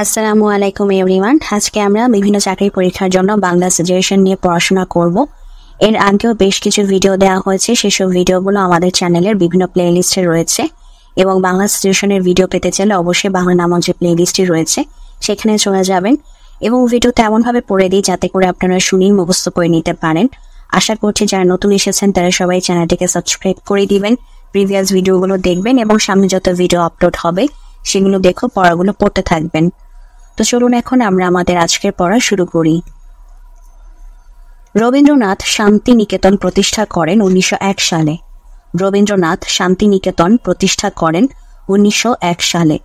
আসসালামু আলাইকুম এভরিওয়ান। আজকে আমরা বিভিন্ন চাকরি পরীক্ষার জন্য বাংলা সাজেশন নিয়ে পড়াশোনা করব। এর আগেও বেশ কিছু ভিডিও দেওয়া হয়েছে, সেসব ভিডিওগুলো আমাদের চ্যানেলের বিভিন্ন প্লেলিস্টে রয়েছে এবং বাংলা সাজেশনের ভিডিও পেতে চাইলে অবশ্যই বাংলা নামক যে প্লেলিস্টটি রয়েছে সেখানে চলে যাবেন এবং ভিডিওতে এমনভাবে পড়ে দিই যাতে করে আপনারা শুনেই মুখস্থ করে নিতে পারেন। আশা করছি যারা নতুন এসেছেন তারা সবাই চ্যানেলটিকে সাবস্ক্রাইব করে দিবেন, প্রিভিয়াস ভিডিওগুলো দেখবেন এবং সামনে যত ভিডিও আপলোড হবে সেগুলো দেখো পড়াগুলো পড়তে থাকবেন। তো চলুন এখন আমরা আমাদের আজকের পড়া শুরু করি। রবীন্দ্রনাথ শান্তিনিকেতন প্রতিষ্ঠা করেন 1901 সালে। রবীন্দ্রনাথ শান্তিনিকেতন প্রতিষ্ঠা করেন 1901 সালে।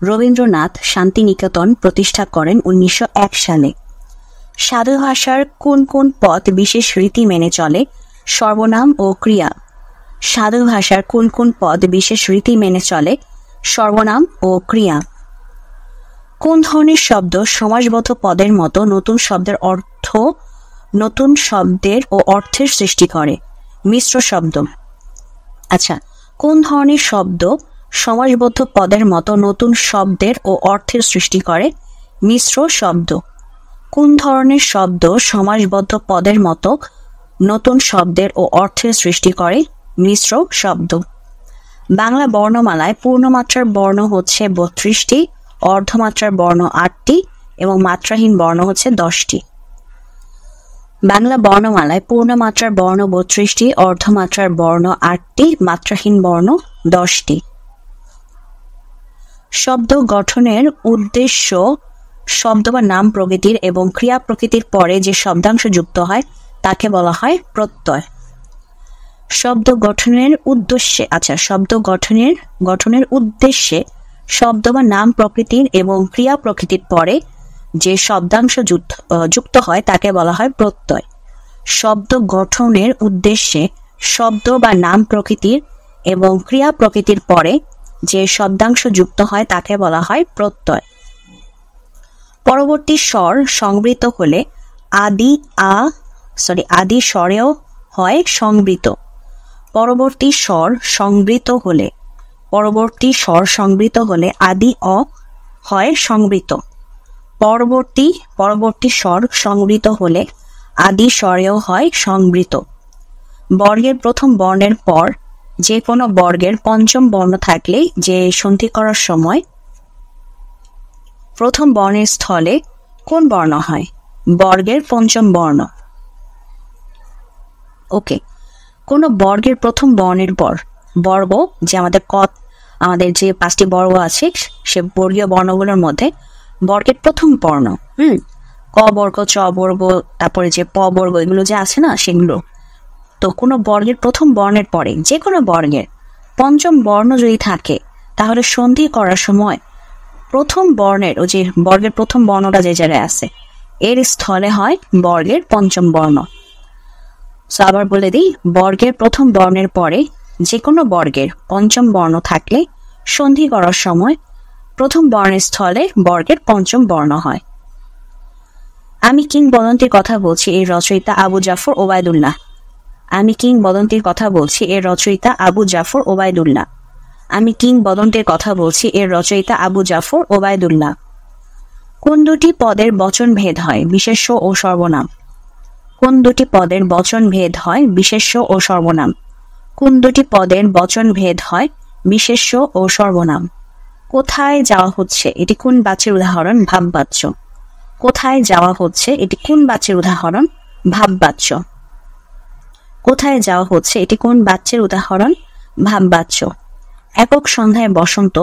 রবীন্দ্রনাথ শান্তিনিকেতন প্রতিষ্ঠা করেন 1901 সালে। সাধু ভাষার কোন কোন পদ বিশেষ রীতি মেনে চলে? সর্বনাম ও ক্রিয়া। সাধু ভাষার কোন কোন পদ বিশেষ রীতি মেনে চলে? সর্বনাম ও ক্রিয়া। কোন ধরনের শব্দ সমাসবদ্ধ পদের মতো নতুন শব্দের ও অর্থের সৃষ্টি করে? মিশ্র শব্দ। আচ্ছা, কোন ধরনের শব্দ সমাসবদ্ধ পদের মতো নতুন শব্দের ও অর্থের সৃষ্টি করে? মিশ্র শব্দ। কোন ধরনের শব্দ সমাসবদ্ধ পদের মতো নতুন শব্দের ও অর্থের সৃষ্টি করে? মিশ্র শব্দ। বাংলা বর্ণমালায় পূর্ণমাত্রার বর্ণ হচ্ছে 32টি, অর্ধমাত্রার বর্ণ 8টি এবং মাত্রাহীন বর্ণ হচ্ছে 10টি। বাংলা বর্ণমালায় পূর্ণমাত্রার বর্ণ 32টি, অর্ধমাত্রার বর্ণ 8টি, মাত্রাহীন বর্ণ 10টি। শব্দ গঠনের উদ্দেশ্য শব্দ বা নাম প্রকৃতির এবং ক্রিয়া প্রকৃতির পরে যে শব্দাংশ যুক্ত হয় তাকে বলা হয় প্রত্যয়। শব্দ গঠনের উদ্দেশ্যে শব্দ বা নাম প্রকৃতির এবং ক্রিয়া প্রকৃতির পরে যে শব্দাংশ যুক্ত হয় তাকে বলা হয় প্রত্যয়। শব্দ গঠনের উদ্দেশ্যে শব্দ বা নাম প্রকৃতির এবং ক্রিয়া প্রকৃতির পরে যে শব্দাংশ যুক্ত হয় তাকে বলা হয় প্রত্যয়। পরবর্তী স্বর সংবৃত হলে আদি স্বরেও হয় সংবৃত। পরবর্তী স্বর সংবৃত হলে আদি অ হয় সংবৃত। পরবর্তী স্বর সংবৃত হলে আদি স্বরেও হয় সংবৃত। বর্গের প্রথম বর্ণের পর যে কোনো বর্গের পঞ্চম বর্ণ থাকলে যে সন্ধি করার সময় প্রথম বর্ণের স্থলে কোন বর্ণ হয়? বর্গের পঞ্চম বর্ণ। ওকে, কোন বর্গের প্রথম বর্ণের পর বর্গ যে আমাদের যে 5টি বর্গ আছে সে বর্গীয় বর্ণগুলোর মধ্যে বর্গের প্রথম বর্ণ ক বর্গ, চ বর্গ, তারপরে যে প বর্গ, এগুলো যে আছে না সেগুলো। তো কোনো বর্গের প্রথম বর্ণের পরে যে কোনো বর্গের পঞ্চম বর্ণ যদি থাকে তাহলে সন্ধি করার সময় প্রথম বর্ণের যে বর্গের প্রথম বর্ণটা যে জায়গায় আছে এর স্থলে হয় বর্গের পঞ্চম বর্ণ। আবার বলে দিই, বর্গের প্রথম বর্ণের পরে যে কোনো বর্গের পঞ্চম বর্ণ থাকলে সন্ধি করার সময় প্রথম বর্ণের স্থলে বর্গের পঞ্চম বর্ণ হয়। আমি কিংবদন্তির কথা বলছি এর রচয়িতা আবু জাফর ওবায়দুল্লাহ। আমি কিংবদন্তির কথা বলছি এর রচয়িতা আবু জাফর ওবায়দুল্লাহ। আমি কিংবদন্তির কথা বলছি এর রচয়িতা আবু জাফর ওবায়দুল্লাহ। কোন দুটি পদের বচন ভেদ হয়? বিশেষ্য ও সর্বনাম। কোন দুটি পদের বচন ভেদ হয়? বিশেষ্য ও সর্বনাম। কোন দুটি পদের বচন ভেদ হয়? বিশেষ্য ও সর্বনাম। কোথায় যাওয়া হচ্ছে এটি কোন বাচ্যের উদাহরণ? ভাববাচ্য। কোথায় যাওয়া হচ্ছে এটি কোন বাচ্যের উদাহরণ? ভাববাচ্য। কোথায় যাওয়া হচ্ছে এটি কোন বাচ্যের উদাহরণ? ভাববাচ্য। একক সন্ধ্যায় বসন্ত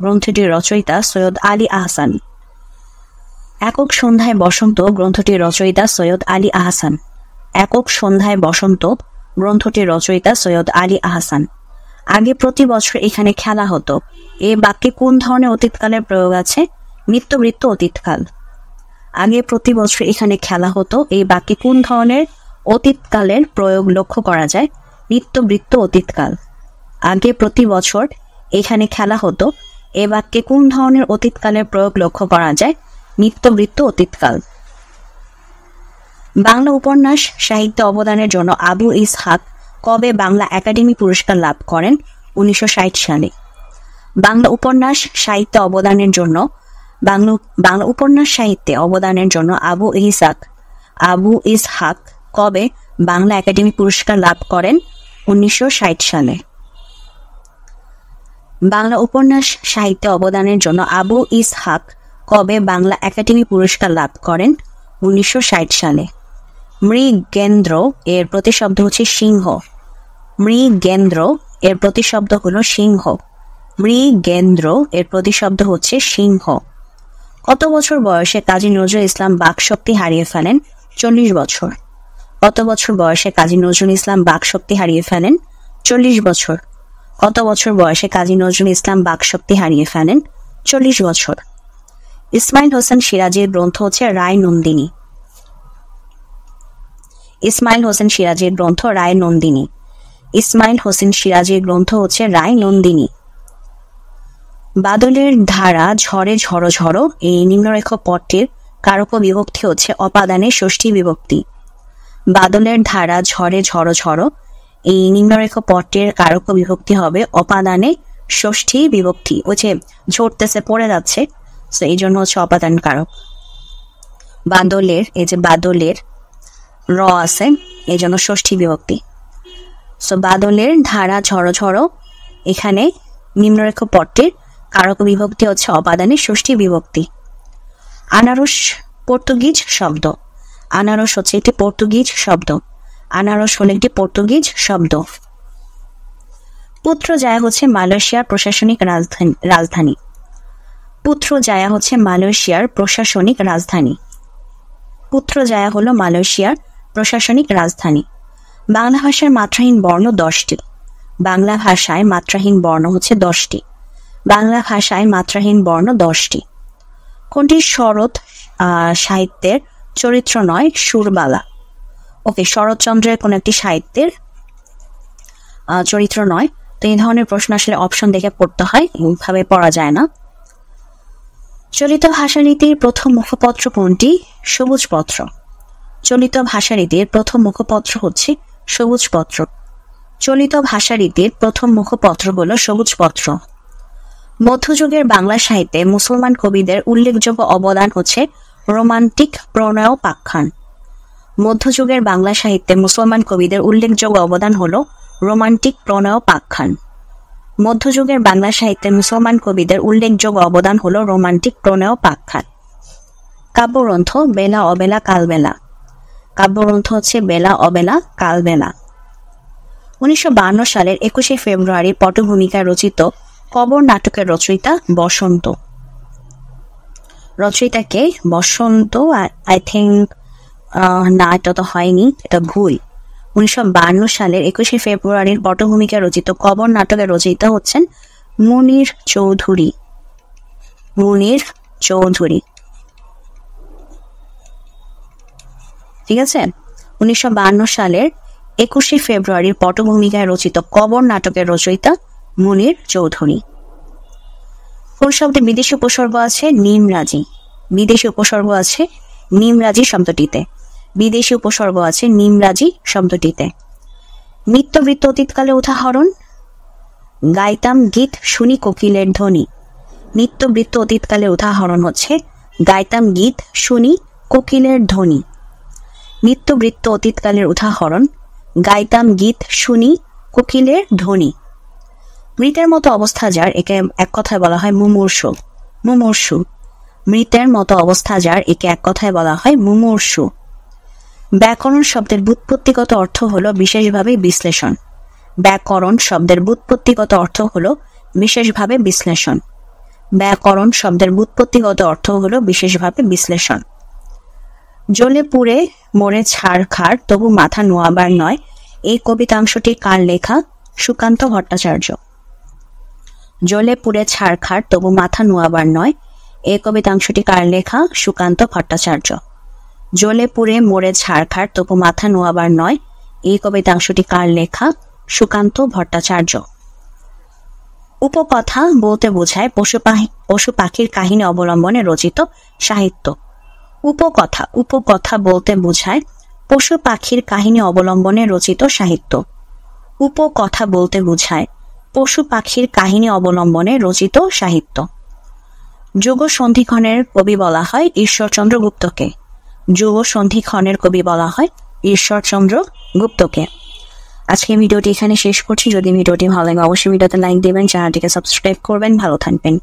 গ্রন্থটির রচয়িতা সৈয়দ আলী আহসান। একক সন্ধ্যায় বসন্ত গ্রন্থটির রচয়িতা সৈয়দ আলী আহসান। একক সন্ধ্যায় বসন্ত গ্রন্থটির রচয়িতা সৈয়দ আলী আহসান। আগে প্রতি বছর এখানে খেলা হতো। এ বাক্যে কোন ধরনের অতীতকালের প্রয়োগ আছে? নিত্যবৃত্ত অতীতকাল। আগে প্রতি বছর এখানে খেলা হতো, এই বাক্যে কোন ধরনের অতীতকালের প্রয়োগ লক্ষ্য করা যায়? নিত্যবৃত্ত অতীতকাল। আগে প্রতি বছর এখানে খেলা হতো, এ বাক্যে কোন ধরনের অতীতকালের প্রয়োগ লক্ষ্য করা যায়? নিত্যবৃত্ত অতীতকাল। বাংলা উপন্যাস সাহিত্যে অবদানের জন্য আবু ইসহাক কবে বাংলা একাডেমি পুরস্কার লাভ করেন? 1960 সালে। বাংলা উপন্যাস সাহিত্যে অবদানের জন্য বাংলা বাংলা উপন্যাস সাহিত্যে অবদানের জন্য আবু ইসহাক কবে বাংলা একাডেমি পুরস্কার লাভ করেন? 1960 সালে। বাংলা উপন্যাস সাহিত্যে অবদানের জন্য আবু ইসহাক কবে বাংলা একাডেমি পুরস্কার লাভ করেন? 1960 সালে। মৃগেন্দ্র এর প্রতিশব্দ হচ্ছে সিংহ। মৃগেন্দ্র এর প্রতিশব্দ হলো সিংহ। মৃগেন্দ্র এর প্রতিশব্দ হচ্ছে সিংহ। কত বছর বয়সে কাজী নজরুল ইসলাম বাকশক্তি হারিয়ে ফেলেন? 40 বছর। কত বছর বয়সে কাজী নজরুল ইসলাম বাকশক্তি হারিয়ে ফেলেন? 40 বছর। কত বছর বয়সে কাজী নজরুল ইসলাম বাকশক্তি হারিয়ে ফেলেন? 40 বছর। ইসমাইল হোসেন সিরাজের গ্রন্থ হচ্ছে রায় নন্দিনী। ইসমাইল হোসেন সিরাজের গ্রন্থ রায় নন্দিনী। ইসমাইল হোসেন সিরাজের গ্রন্থ হচ্ছে রায় নন্দিনী। বাদলের ধারা ঝড়ে ঝড়ো ঝড়ো এই নিম্নরেখ পদটির কারক বিভক্তি হচ্ছে অপাদানে ষষ্ঠী বিভক্তি। বাদলের ধারা ঝড়ে ঝড়ো ঝড়ো এই নিম্নরেখ পদটির কারক বিভক্তি হবে অপাদানে ষষ্ঠী বিভক্তি। ওই যে ঝরতেছে পড়ে যাচ্ছে, তো এই জন্য হচ্ছে অপাদান কারক। বাদলের, এই যে বাদলের র আছে, এই জন্য ষষ্ঠী বিভক্তি। সো বাদলের ধারা ঝড়ো ঝড়ো, এখানে নিম্নরেখ পদটির কারক বিভক্তি হচ্ছে অপাদানে ষষ্ঠী বিভক্তি। আনারস পর্তুগিজ শব্দ। আনারস হচ্ছে একটি পর্তুগিজ শব্দ। আনারস হলো একটি পর্তুগিজ শব্দ। পুত্রজায়া হচ্ছে মালয়েশিয়ার প্রশাসনিক রাজধানী। পুত্রজায়া হচ্ছে মালয়েশিয়ার প্রশাসনিক রাজধানী। পুত্রজায়া হলো মালয়েশিয়ার প্রশাসনিক রাজধানী। বাংলা ভাষার মাত্রাহীন বর্ণ 10টি। বাংলা ভাষায় মাত্রাহীন বর্ণ হচ্ছে 10টি। বাংলা ভাষায় মাত্রাহীন বর্ণ 10টি। কোনটি শরৎ সাহিত্যের চরিত্র নয়? সুরবালা। ওকে, শরৎচন্দ্রের কোন একটি সাহিত্যের চরিত্র নয়। তো এই ধরনের প্রশ্ন আসলে অপশন দেখে পড়তে হয়, এইভাবে পড়া যায় না। চলিত ভাষানীতির প্রথম মুখপত্র কোনটি? সবুজ পত্র। চলিত ভাষারীতির প্রথম মুখপত্র হচ্ছে সবুজ পত্র। চলিত ভাষারীতির প্রথম মুখপত্র হলো সবুজ পত্র। মধ্যযুগের বাংলা সাহিত্যে মুসলমান কবিদের উল্লেখযোগ্য অবদান হচ্ছে রোমান্টিক প্রণয়োপাখ্যান। মধ্যযুগের বাংলা সাহিত্যে মুসলমান কবিদের উল্লেখযোগ্য অবদান হল রোমান্টিক প্রণয়োপাখ্যান। মধ্যযুগের বাংলা সাহিত্যে মুসলমান কবিদের উল্লেখযোগ্য অবদান হল রোমান্টিক প্রণয়োপাখ্যান। কাব্যগ্রন্থ বেলা অবেলা কালবেলা। কাব্যগ্রন্থ হচ্ছে বেলা অবেলা কালবেলা। 1952 সালের 21শে ফেব্রুয়ারি পটভূমিকায় রচিত কবর নাটকের রচয়িতা বসন্ত। রচয়িতাকে? বসন্ত আই থিঙ্ক না, এটা তো হয়নি, এটা ভুল। 1952 সালের 21শে ফেব্রুয়ারির পটভূমিকায় রচিত কবর নাটকের রচয়িতা হচ্ছেন মুনির চৌধুরী। মুনির চৌধুরী, ঠিক আছে। 1952 সালের 21শে ফেব্রুয়ারির পটভূমিকায় রচিত কবর নাটকের রচয়িতা মুনির চৌধুরী। কোন শব্দে বিদেশি উপসর্গ আছে? নিমরাজি। বিদেশি উপসর্গ আছে নিমরাজি শব্দটিতে। বিদেশি উপসর্গ আছে নিমরাজি শব্দটিতে। নিত্যবৃত্ত অতীতকালে উদাহরণ? গাইতাম গীত শুনি কোকিলের ধ্বনি। নিত্যবৃত্ত অতীতকালে উদাহরণ হচ্ছে গাইতাম গীত শুনি কোকিলের ধ্বনি। নিত্যবৃত্ত অতীতকালের উদাহরণ গাইতাম গীত শুনি কোকিলের ধ্বনি। মৃতের মতো অবস্থা যার, একে এক কথায় বলা হয় মুমূর্ষু। মুমূর্ষু। মৃতের মতো অবস্থা যার, একে এক কথায় বলা হয় মুমূর্ষু। ব্যাকরণ শব্দের ব্যুৎপত্তিগত অর্থ হলো বিশেষভাবে বিশ্লেষণ। ব্যাকরণ শব্দের ব্যুৎপত্তিগত অর্থ হলো বিশেষভাবে বিশ্লেষণ। ব্যাকরণ শব্দের ব্যুৎপত্তিগত অর্থ হলো বিশেষভাবে বিশ্লেষণ। জ্বলে পুড়ে মরে ছারখার তবু মাথা নোয়াবার নয়, এই কবিতাংশটি কার লেখা? সুকান্ত ভট্টাচার্য। জ্বলে পুড়ে ছারখার তবু মাথা নোয়াবার নয়, এই কবিতাংশটি কার লেখা? সুকান্ত ভট্টাচার্য। জ্বলে পুড়ে মরে ছারখার তবু মাথা নোয়াবার নয়, এই কবিতাংশটি কার লেখা? সুকান্ত ভট্টাচার্য। উপকথা বলতে বোঝায় পশু পাখির কাহিনী অবলম্বনে রচিত সাহিত্য। উপকথা, উপকথা বলতে বোঝায় পশু পাখির কাহিনী অবলম্বনে রচিত সাহিত্য। উপকথা বলতে বোঝায় পশু পাখির কাহিনী অবলম্বনে রচিত সাহিত্য। যুগ সন্ধিক্ষণের কবি বলা হয় ঈশ্বরচন্দ্র গুপ্তকে। যুগ সন্ধিক্ষণের কবি বলা হয় ঈশ্বরচন্দ্র গুপ্তকে। আজকে ভিডিওটি এখানে শেষ করছি। যদি ভিডিওটি ভালো লাগে অবশ্যই ভিডিওতে লাইক দেবেন, চ্যানেলটিকে সাবস্ক্রাইব করবেন। ভালো থাকবেন।